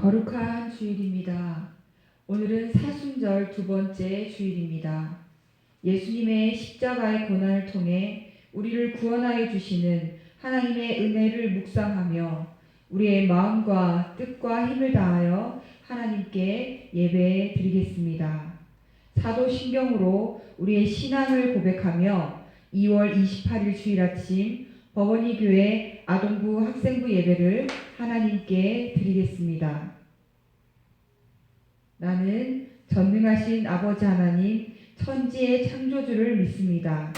거룩한 주일입니다. 오늘은 사순절 두 번째 주일입니다. 예수님의 십자가의 고난을 통해 우리를 구원하여 주시는 하나님의 은혜를 묵상하며 우리의 마음과 뜻과 힘을 다하여 하나님께 예배 드리겠습니다. 사도신경으로 우리의 신앙을 고백하며 2월 28일 주일 아침 버버니 교회 아동부 학생부 예배를 하나님께 드리겠습니다. 나는 전능하신 아버지 하나님 천지의 창조주를 믿습니다.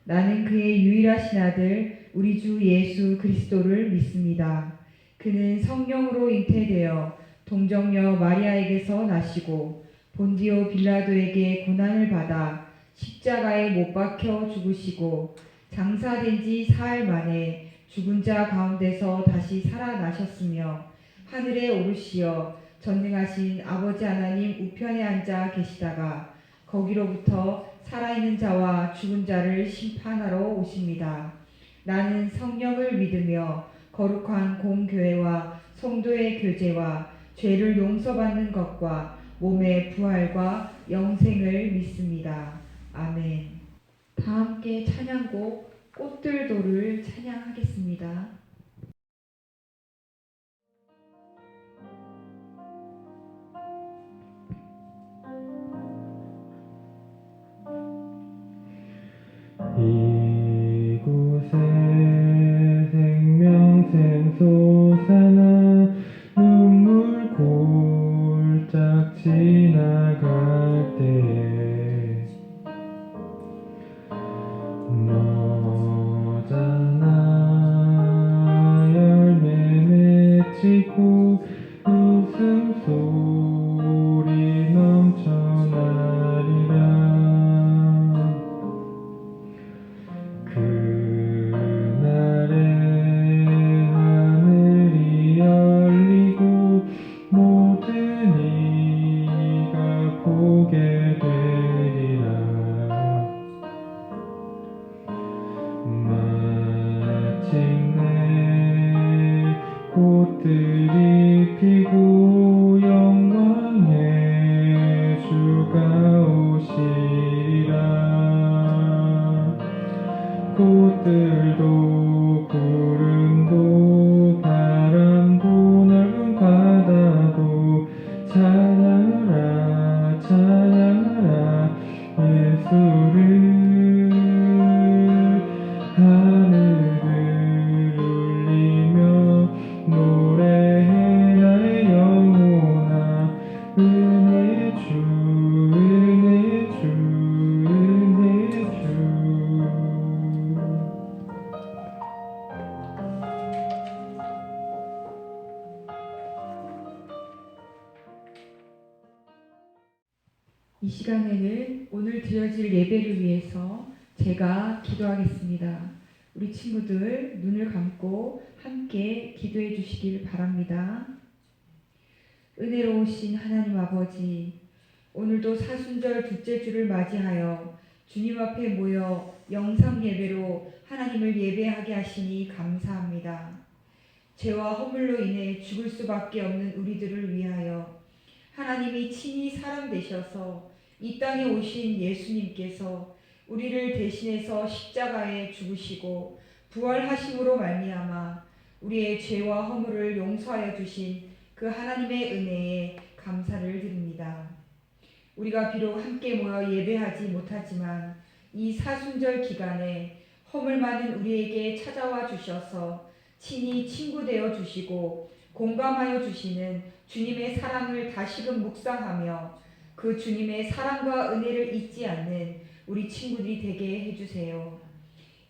나는 그의 유일하신 아들 우리 주 예수 그리스도를 믿습니다. 그는 성령으로 잉태되어 동정녀 마리아에게서 나시고 본디오 빌라도에게 고난을 받아 십자가에 못 박혀 죽으시고 장사된 지 사흘 만에 죽은 자 가운데서 다시 살아나셨으며 하늘에 오르시어 전능하신 아버지 하나님 우편에 앉아 계시다가 거기로부터 살아있는 자와 죽은 자를 심판하러 오십니다. 나는 성령을 믿으며 거룩한 공교회와 성도의 교제와 죄를 용서받는 것과 몸의 부활과 영생을 믿습니다. 아멘. 다 함께 찬양곡 꽃들도를 찬양하겠습니다. 이곳에 생명샘 솟아나 눈물 골짝 지나갈 때에 너잖아 열매 맺히고 웃음소리 넘쳐나리라. 그날에 하늘이 열리고 모든 이가 보게 되리라. 마침내 꽃들이 피고 영광의 주가 오시리라. 꽃들도 구름도 바람도 넓은 바다도 찬양하라 찬양하라 예수를. 하늘을 울리며 노래해 나의 영혼아 은혜 주 은혜 주 은혜 주. 이 시간에는 오늘 드려질 예배를 위해서 제가 기도하겠습니다. 우리 친구들 눈을 감고 함께 기도해 주시길 바랍니다. 은혜로우신 하나님 아버지, 오늘도 사순절 둘째 주를 맞이하여 주님 앞에 모여 영상 예배로 하나님을 예배하게 하시니 감사합니다. 죄와 허물로 인해 죽을 수밖에 없는 우리들을 위하여 하나님이 친히 사람 되셔서 이 땅에 오신 예수님께서 우리를 대신해서 십자가에 죽으시고 부활하심으로 말미암아 우리의 죄와 허물을 용서하여 주신 그 하나님의 은혜에 감사를 드립니다. 우리가 비록 함께 모여 예배하지 못하지만 이 사순절 기간에 허물 많은 우리에게 찾아와 주셔서 친히 친구 되어 주시고 공감하여 주시는 주님의 사랑을 다시금 묵상하며 그 주님의 사랑과 은혜를 잊지 않는 우리 친구들이 되게 해주세요.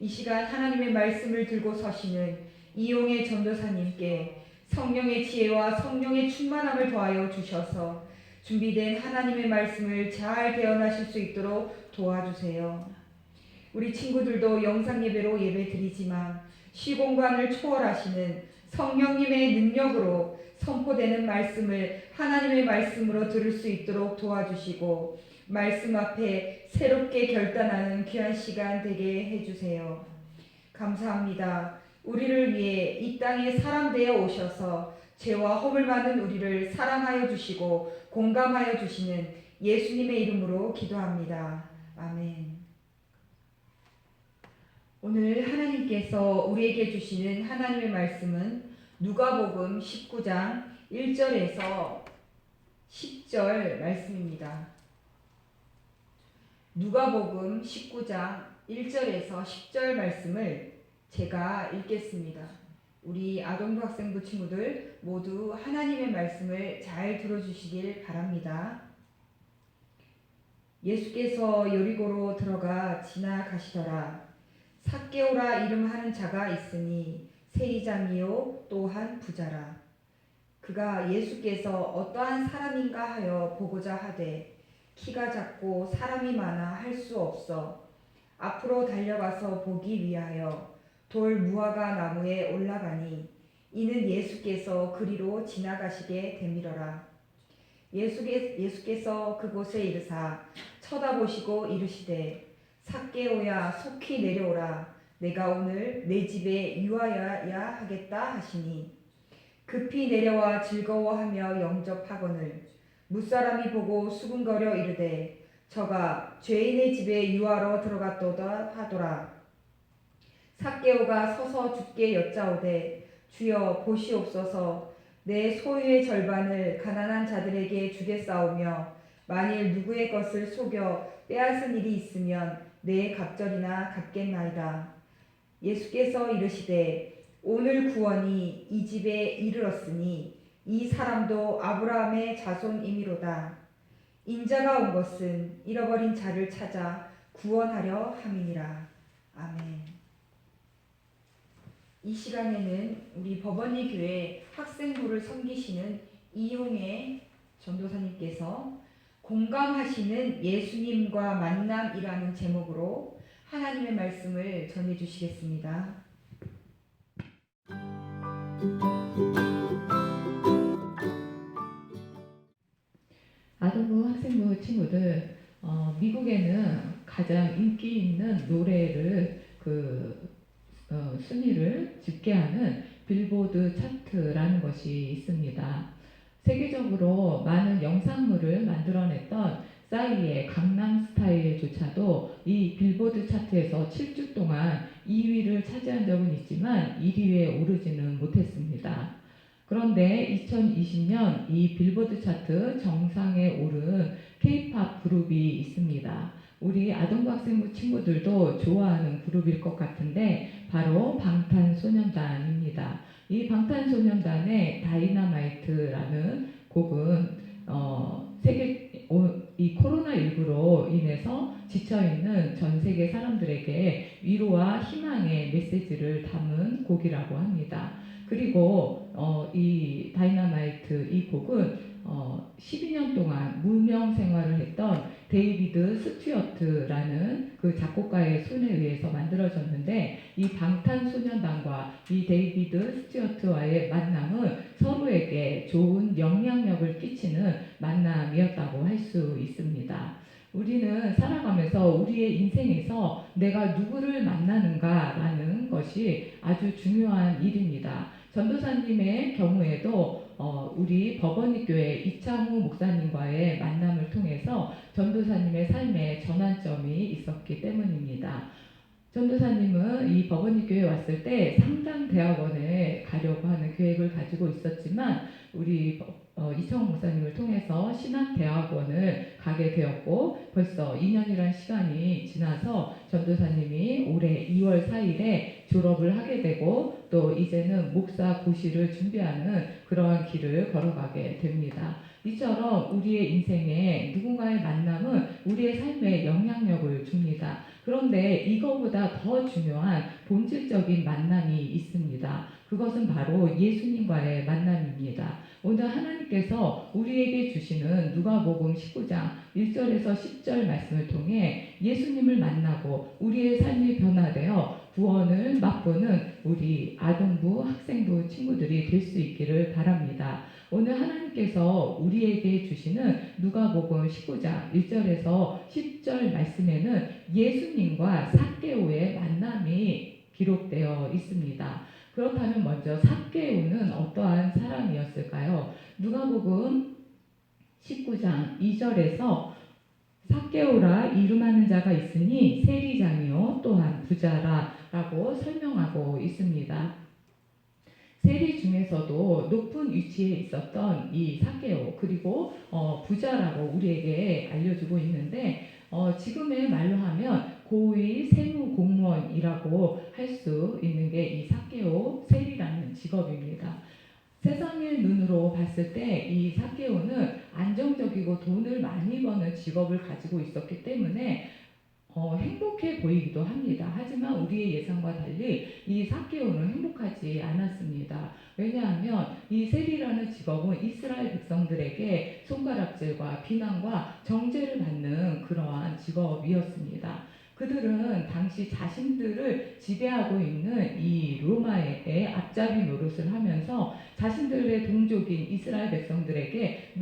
이 시간 하나님의 말씀을 들고 서시는 이용의 전도사님께 성령의 지혜와 성령의 충만함을 더하여 주셔서 준비된 하나님의 말씀을 잘 대언하실 수 있도록 도와주세요. 우리 친구들도 영상 예배로 예배 드리지만 시공간을 초월하시는 성령님의 능력으로 선포되는 말씀을 하나님의 말씀으로 들을 수 있도록 도와주시고 말씀 앞에 새롭게 결단하는 귀한 시간 되게 해주세요. 감사합니다. 우리를 위해 이 땅에 사람 되어 오셔서 죄와 허물 많은 우리를 사랑하여 주시고 공감하여 주시는 예수님의 이름으로 기도합니다. 아멘. 오늘 하나님께서 우리에게 주시는 하나님의 말씀은 누가복음 19장 1절에서 10절 말씀입니다. 누가복음 19장 1절에서 10절 말씀을 제가 읽겠습니다. 우리 아동부 학생부 친구들 모두 하나님의 말씀을 잘 들어주시길 바랍니다. 예수께서 여리고로 들어가 지나가시더라. 삭개오라 이름하는 자가 있으니 세리장이요 또한 부자라. 그가 예수께서 어떠한 사람인가 하여 보고자 하되 키가 작고 사람이 많아 할 수 없어 앞으로 달려가서 보기 위하여 돌 무화과 나무에 올라가니 이는 예수께서 그리로 지나가시게 되밀어라. 예수께서 그곳에 이르사 쳐다보시고 이르시되 삭개오야 속히 내려오라. 내가 오늘 내 집에 유하여야 하겠다 하시니 급히 내려와 즐거워하며 영접하거늘 무사람이 보고 수군거려 이르되 저가 죄인의 집에 유하러 들어갔도다 하더라. 삭개오가 서서 주께 여짜오되 주여 보시옵소서 내 소유의 절반을 가난한 자들에게 주겠사오며 만일 누구의 것을 속여 빼앗은 일이 있으면 내 갑절이나 갚겠나이다. 예수께서 이르시되 오늘 구원이 이 집에 이르렀으니 이 사람도 아브라함의 자손이미로다. 인자가 온 것은 잃어버린 자를 찾아 구원하려 함이니라. 아멘. 이 시간에는 우리 법원리 교회 학생부를 섬기시는 이용혜 전도사님께서 공감하시는 예수님과 만남이라는 제목으로 하나님의 말씀을 전해 주시겠습니다. 아동부 학생부 친구들, 미국에는 가장 인기 있는 노래를 순위를 집계하는 빌보드 차트라는 것이 있습니다. 세계적으로 많은 영상물을 만들어냈던 싸이의 강남스타일조차도 이 빌보드 차트에서 7주 동안 2위를 차지한 적은 있지만 1위에 오르지는 못했습니다. 그런데 2020년 이 빌보드 차트 정상에 오른 K-팝 그룹이 있습니다. 우리 아동부 학생부 친구들도 좋아하는 그룹일 것 같은데 바로 방탄소년단입니다. 이 방탄소년단의 다이너마이트라는 곡은 이 코로나19로 인해서 지쳐있는 전 세계 사람들에게 위로와 희망의 메시지를 담은 곡이라고 합니다. 그리고 이 다이너마이트 이 곡은 12년 동안 무명 생활을 했던 데이비드 스튜어트라는 그 작곡가의 손에 의해서 만들어졌는데 이 방탄소년단과 이 데이비드 스튜어트와의 만남은 서로에게 좋은 영향력을 끼치는 만남이었다고 할 수 있습니다. 우리는 살아가면서 우리의 인생에서 내가 누구를 만나는가라는 것이 아주 중요한 일입니다. 전도사님의 경우에도 우리 법원리 교회 이창우 목사님과의 만남을 통해서 전도사님의 삶에 전환점이 있었기 때문입니다. 전도사님은 이 법원리 교회에 왔을 때 상담대학원에 가려고 하는 계획을 가지고 있었지만 우리 이창우 목사님을 통해서 신학대학원을 가게 되었고 벌써 2년이란 시간이 지나서 전도사님이 올해 2월 4일에 졸업을 하게 되고 또 이제는 목사 고시를 준비하는 그러한 길을 걸어가게 됩니다. 이처럼 우리의 인생에 누군가의 만남은 우리의 삶에 영향력을 줍니다. 그런데 이거보다 더 중요한 본질적인 만남이 있습니다. 그것은 바로 예수님과의 만남입니다. 오늘 하나님께서 우리에게 주시는 누가복음 19장 1절에서 10절 말씀을 통해 예수님을 만나고 우리의 삶이 변화되어 구원을 맛보는 우리 아동부 학생부 친구들이 될 수 있기를 바랍니다. 오늘 하나님께서 우리에게 주시는 누가복음 19장 1절에서 10절 말씀에는 예수님과 삭개오의 만남이 기록되어 있습니다. 그렇다면 먼저 삭개오는 어떠한 사람이었을까요? 누가복음 19장 2절에서 삭개오라 이름하는 자가 있으니 세리장이요 또한 부자라라고 설명하고 있습니다. 세리 중에서도 높은 위치에 있었던 이 삭개오, 그리고 부자라고 우리에게 알려주고 있는데, 지금의 말로 하면 고위 세무 공무원이라고 할 수 있는 게 이 삭개오 세리라는 직업입니다. 세상의 눈으로 봤을 때 이 삭개오는 안정적이고 돈을 많이 버는 직업을 가지고 있었기 때문에 행복해 보이기도 합니다. 하지만 우리의 예상과 달리 이 삭개오는 행복하지 않았습니다. 왜냐하면 이 세리라는 직업은 이스라엘 백성들에게 손가락질과 비난과 정죄를 받는 그러한 직업이었습니다. 그들은 당시 자신들을 지배하고 있는 이 로마의 앞잡이 노릇을 하면서 자신들의 동족인 이스라엘 백성들에게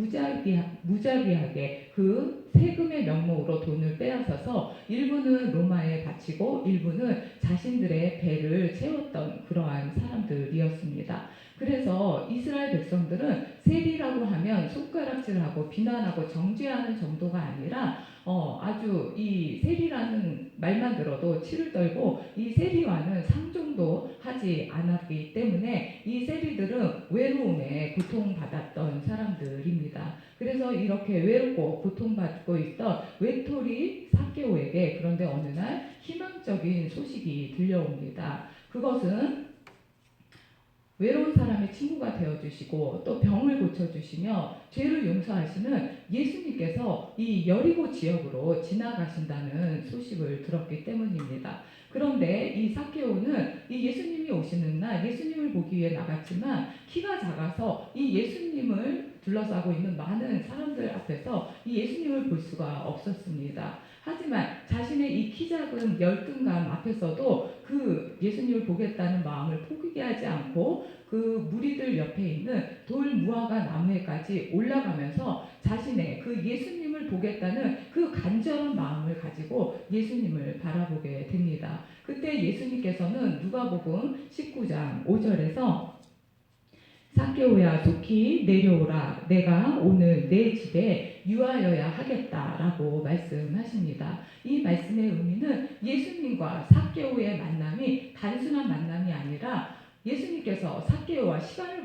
무자비하게 그 세금의 명목으로 돈을 빼앗아서 일부는 로마에 바치고 일부는 자신들의 배를 채웠던 그러한 사람들이었습니다. 그래서 이스라엘 백성들은 세리라고 하면 손가락질하고 비난하고 정죄하는 정도가 아니라 아주 이 세리라는 말만 들어도 치를 떨고 이 세리와는 상종도 하지 않았기 때문에 이 세리들은 외로움에 고통받았던 사람들입니다. 그래서 이렇게 외롭고 고통받고 있던 외톨이 삭개오에게 그런데 어느 날 희망적인 소식이 들려옵니다. 그것은 외로운 사람의 친구가 되어주시고 또 병을 고쳐주시며 죄를 용서하시는 예수님께서 이 여리고 지역으로 지나가신다는 소식을 들었기 때문입니다. 그런데 이 삭개오는 이 예수님이 오시는 날 예수님을 보기 위해 나갔지만 키가 작아서 이 예수님을 둘러싸고 있는 많은 사람들 앞에서 이 예수님을 볼 수가 없었습니다. 하지만 자신의 이 키 작은 열등감 앞에서도 그 예수님을 보겠다는 마음을 포기하지 않고 그 무리들 옆에 있는 돌 무화과 나무에까지 올라가면서 자신의 그 예수님을 보겠다는 그 간절한 마음을 가지고 예수님을 바라보게 됩니다. 그때 예수님께서는 누가복음 19장 5절에서 삭개오야 속히 내려오라 내가 오늘 내 집에 유하여야 하겠다라고 말씀하십니다. 이 말씀의 의미는 예수님과 삭개오의 만남이 단순한 만남이 아니라 예수님께서 삭개오와 시간을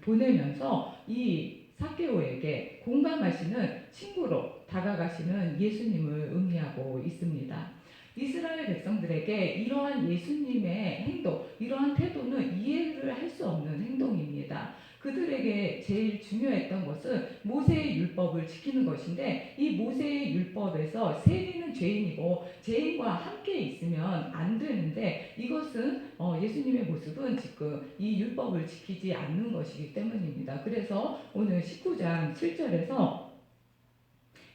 보내면서 이 삭개오에게 공감하시는 친구로 다가가시는 예수님을 의미하고 있습니다. 이스라엘 백성들에게 이러한 예수님의 행동, 이러한 태도는 이해를 할 수 없는 행동입니다. 그들에게 제일 중요했던 것은 모세의 율법을 지키는 것인데 이 모세의 율법에서 세리는 죄인이고 죄인과 함께 있으면 안 되는데 이것은 예수님의 모습은 지금 이 율법을 지키지 않는 것이기 때문입니다. 그래서 오늘 19장 7절에서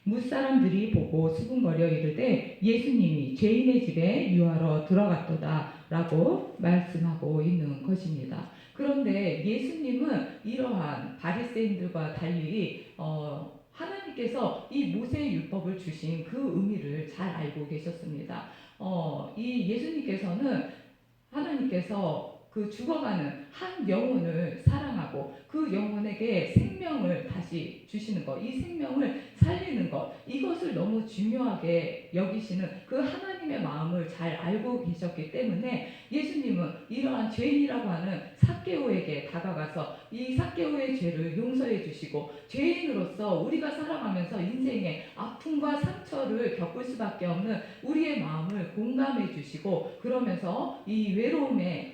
뭇사람들이 보고 수군거려 이르되 예수님이 죄인의 집에 유하러 들어갔도다 라고 말씀하고 있는 것입니다. 그런데 예수님은 이러한 바리새인들과 달리 하나님께서 이 모세의 율법을 주신 그 의미를 잘 알고 계셨습니다. 이 예수님께서는 하나님께서 그 죽어가는 한 영혼을 사랑하고 그 영혼에게 생명을 다시 주시는 것, 이 생명을 살리는 것, 이것을 너무 중요하게 여기시는 그 하나님의 마음을 잘 알고 계셨기 때문에 예수님은 이러한 죄인이라고 하는 삭개오에게 다가가서 이 삭개오의 죄를 용서해 주시고 죄인으로서 우리가 살아가면서 인생의 아픔과 상처를 겪을 수밖에 없는 우리의 마음을 공감해 주시고 그러면서 이 외로움에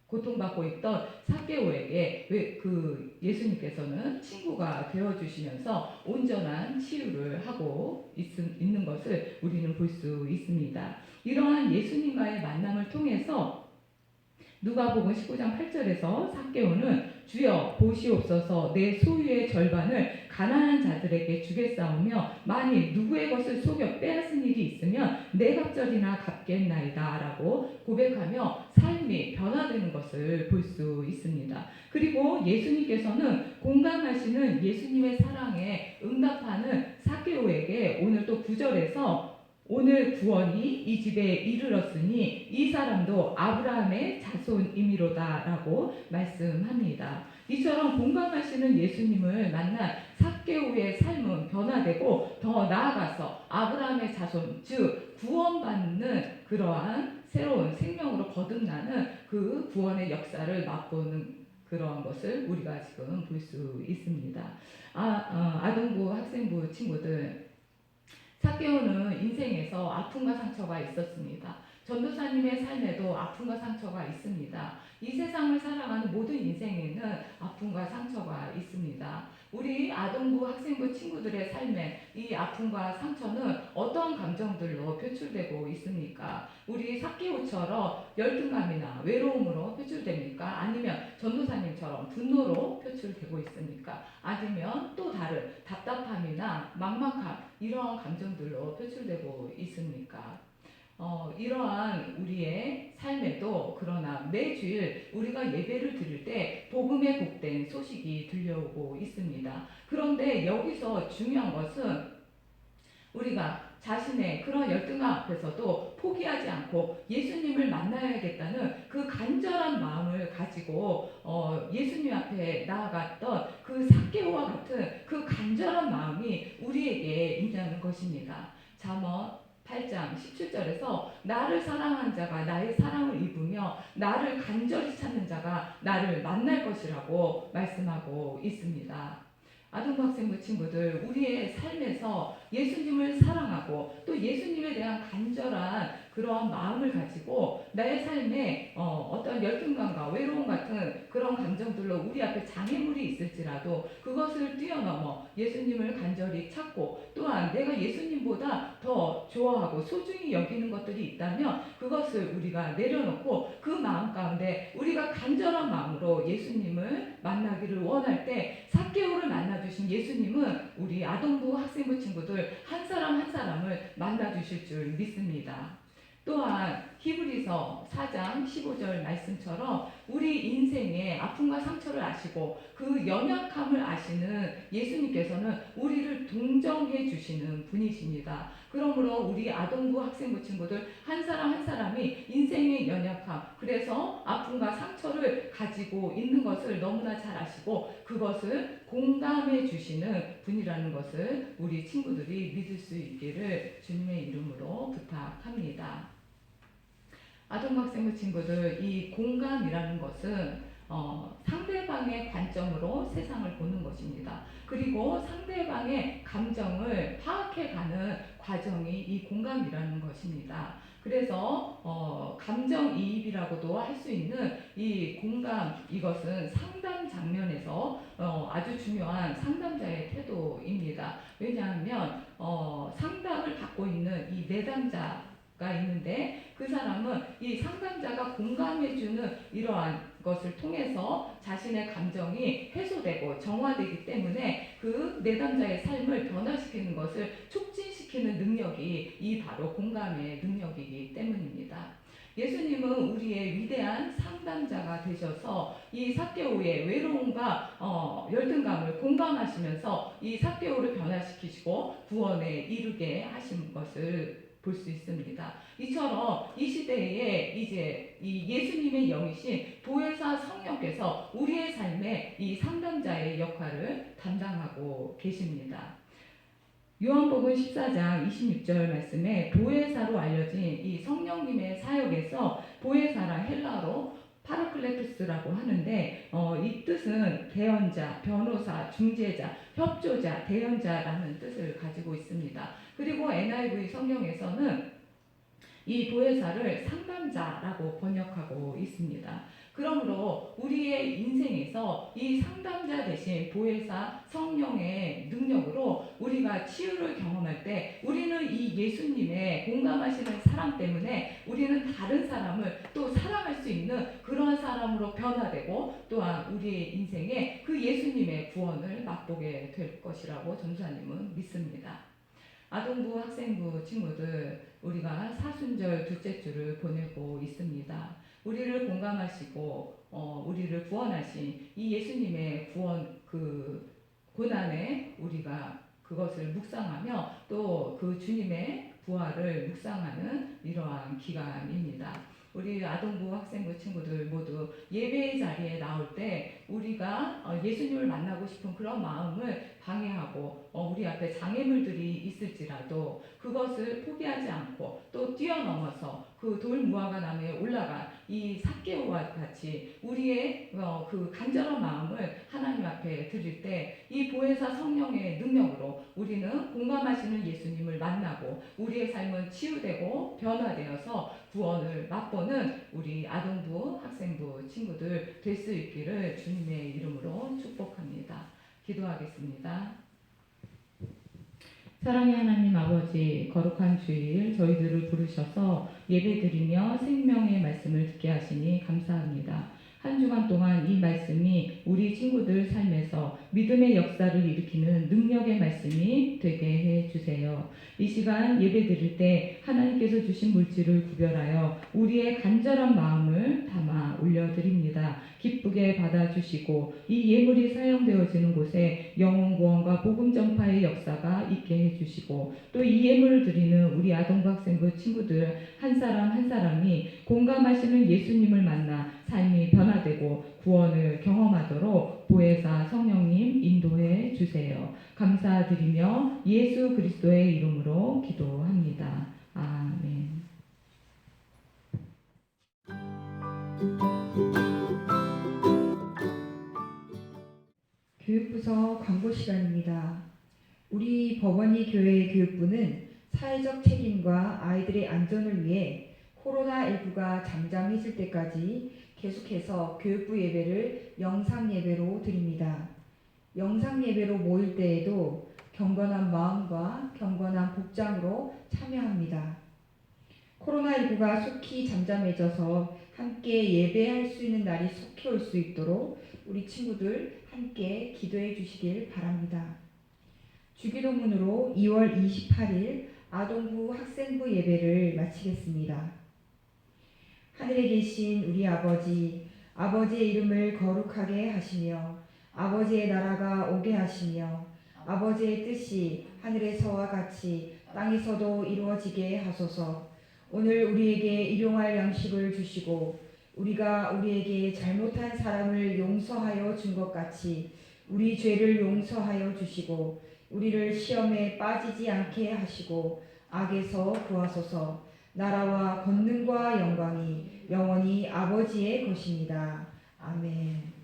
고통받고 있던 삭개오에게 그 예수님께서는 친구가 되어주시면서 온전한 치유를 하고 있는 것을 우리는 볼 수 있습니다. 이러한 예수님과의 만남을 통해서 누가복음 19장 8절에서 삭개오는 주여 보시옵소서 내 소유의 절반을 가난한 자들에게 주겠사오며 만일 누구의 것을 속여 빼앗은 일이 있으면 내 갑절이나 갚겠나이다 라고 고백하며 삶이 변화되는 것을 볼 수 있습니다. 그리고 예수님께서는 공감하시는 예수님의 사랑에 응답하는 삭개오에게 오늘 또 9절에서 오늘 구원이 이 집에 이르렀으니 이 사람도 아브라함의 자손이미로다라고 말씀합니다. 이처럼 공감하시는 예수님을 만난 삭개오의 삶은 변화되고 더 나아가서 아브라함의 자손, 즉 구원받는 그러한 새로운 생명으로 거듭나는 그 구원의 역사를 맛보는 그런 것을 우리가 지금 볼 수 있습니다. 아동부 학생부 친구들, 삭개오는 인생에서 아픔과 상처가 있었습니다. 전도사님의 삶에도 아픔과 상처가 있습니다. 이 세상을 살아가는 모든 인생에는 아픔과 상처가 있습니다. 우리 아동부 학생부 친구들의 삶에 이 아픔과 상처는 어떤 감정들로 표출되고 있습니까? 우리 삭개오처럼 열등감이나 외로움으로 표출됩니까? 아니면 전도사님처럼 분노로 표출되고 있습니까? 아니면 또 다른 답답함이나 막막함 이러한 감정들로 표출되고 있습니까? 이러한 우리의 삶에도 그러나 매주일 우리가 예배를 드릴 때 복음에 복된 소식이 들려오고 있습니다. 그런데 여기서 중요한 것은 우리가 자신의 그런 열등감 앞에서도 포기하지 않고 예수님을 만나야겠다는 그 간절한 마음을 가지고 예수님 앞에 나아갔던 그 삭개오와 같은 그 간절한 마음이 우리에게 있냐는 것입니다. 잠언 8장 17절에서 나를 사랑하는 자가 나의 사랑을 입으며 나를 간절히 찾는 자가 나를 만날 것이라고 말씀하고 있습니다. 아동학생부 친구들, 우리의 삶에서 예수님을 사랑하고 또 예수님에 대한 간절한 그러한 마음을 가지고 나의 삶에 어떤 열등감과 외로움 같은 그런 감정들로 우리 앞에 장애물이 있을지라도 그것을 뛰어넘어 예수님을 간절히 찾고 또한 내가 예수님보다 더 좋아하고 소중히 여기는 것들이 있다면 그것을 우리가 내려놓고 그 마음 가운데 우리가 간절한 마음으로 예수님을 만나기를 원할 때 삭개오를 만나주신 예수님은 우리 아동부 학생부 친구들 한 사람 한 사람을 만나주실 줄 믿습니다. 또한 히브리서 4장 15절 말씀처럼 우리 인생의 아픔과 상처를 아시고 그 연약함을 아시는 예수님께서는 우리를 동정해 주시는 분이십니다. 그러므로 우리 아동부 학생부 친구들 한 사람 한 사람이 인생의 연약함, 그래서 아픔과 상처를 가지고 있는 것을 너무나 잘 아시고 그것을 공감해 주시는 분이라는 것을 우리 친구들이 믿을 수 있기를 주님의 이름으로 부탁합니다. 아동학생부 친구들, 이 공감이라는 것은 상대방의 관점으로 세상을 보는 것입니다. 그리고 상대방의 감정을 파악해가는 과정이 이 공감이라는 것입니다. 그래서 감정이입이라고도 할 수 있는 이 공감, 이것은 상담 장면에서 아주 중요한 상담자의 태도입니다. 왜냐하면 상담을 받고 있는 이 내담자가 있는데 그 사람은 이 상담자가 공감해주는 이러한 것을 통해서 자신의 감정이 해소되고 정화되기 때문에 그 내담자의 삶을 변화시키는 것을 촉진시키는 능력이 이 바로 공감의 능력이기 때문입니다. 예수님은 우리의 위대한 상담자가 되셔서 이 삭개오의 외로움과 열등감을 공감하시면서 이 삭개오를 변화시키시고 구원에 이르게 하신 것을 볼 수 있습니다. 이처럼 이 시대에 이제 이 예수님의 영이신 보혜사 성령께서 우리의 삶에 이 상담자의 역할을 담당하고 계십니다. 요한복음 14장 26절 말씀에 보혜사로 알려진 이 성령님의 사역에서 보혜사란 헬라어로 파라클레토스라고 하는데 이 뜻은 대언자, 변호사, 중재자, 협조자, 대언자라는 뜻을 가지고 있습니다. 그리고 NIV 성경에서는 이 보혜사를 상담자라고 번역하고 있습니다. 그러므로 우리의 인생에서 이 상담자 대신 보혜사 성령의 능력으로 우리가 치유를 경험할 때 우리는 이 예수님의 공감하시는 사랑 때문에 우리는 다른 사람을 또 사랑할 수 있는 그런 사람으로 변화되고 또한 우리의 인생에 그 예수님의 구원을 맛보게 될 것이라고 전도사님은 믿습니다. 아동부 학생부 친구들, 우리가 사순절 둘째 주를 보내고 있습니다. 우리를 공감하시고 우리를 구원하신 이 예수님의 구원 그 고난에 우리가 그것을 묵상하며 또 그 주님의 부활을 묵상하는 이러한 기간입니다. 우리 아동부 학생부 친구들 모두 예배의 자리에 나올 때 우리가 예수님을 만나고 싶은 그런 마음을 방해하고 우리 앞에 장애물들이 있을지라도 그것을 포기하지 않고 또 뛰어넘어서 그 돌무화과 나무에 올라간 이 삭개오와 같이 우리의 그 간절한 마음을 하나님 앞에 드릴 때 이 보혜사 성령의 능력으로 우리는 공감하시는 예수님을 만나고 우리의 삶은 치유되고 변화되어서 구원을 맛보는 우리 아동부 학생부 친구들 될 수 있기를 주님의 이름으로 축복합니다. 기도하겠습니다. 사랑의 하나님 아버지, 거룩한 주일 저희들을 부르셔서 예배드리며 생명의 말씀을 듣게 하시니 감사합니다. 한 주간 동안 이 말씀이 우리 친구들 삶에서 믿음의 역사를 일으키는 능력의 말씀이 되게 해 주세요. 이 시간 예배드릴 때 하나님께서 주신 물질을 구별하여 우리의 간절한 마음을 담아 올려드립니다. 기쁘게 받아주시고 이 예물이 사용되어지는 곳에 영혼 구원과 복음 전파의 역사가 있게 해주시고 또 이 예물을 드리는 우리 아동부 학생부 친구들 한 사람 한 사람이 공감하시는 예수님을 만나 삶이 변화되고 구원을 경험하도록 보혜사 성령님 인도해 주세요. 감사드리며 예수 그리스도의 이름으로 기도합니다. 아멘. 교육부서 광고 시간입니다. 우리 법원이 교회의 교육부는 사회적 책임과 아이들의 안전을 위해 코로나19가 잠잠해질 때까지 계속해서 교육부 예배를 영상 예배로 드립니다. 영상 예배로 모일 때에도 경건한 마음과 경건한 복장으로 참여합니다. 코로나19가 속히 잠잠해져서 함께 예배할 수 있는 날이 속히 올 수 있도록 우리 친구들 함께 기도해 주시길 바랍니다. 주기도문으로 2월 28일 아동부 학생부 예배를 마치겠습니다. 하늘에 계신 우리 아버지, 아버지의 이름을 거룩하게 하시며 아버지의 나라가 오게 하시며 아버지의 뜻이 하늘에서와 같이 땅에서도 이루어지게 하소서. 오늘 우리에게 일용할 양식을 주시고 우리가 우리에게 잘못한 사람을 용서하여 준 것 같이 우리 죄를 용서하여 주시고 우리를 시험에 빠지지 않게 하시고 악에서 구하소서. 나라와 권능과 영광이 영원히 아버지의 것입니다. 아멘.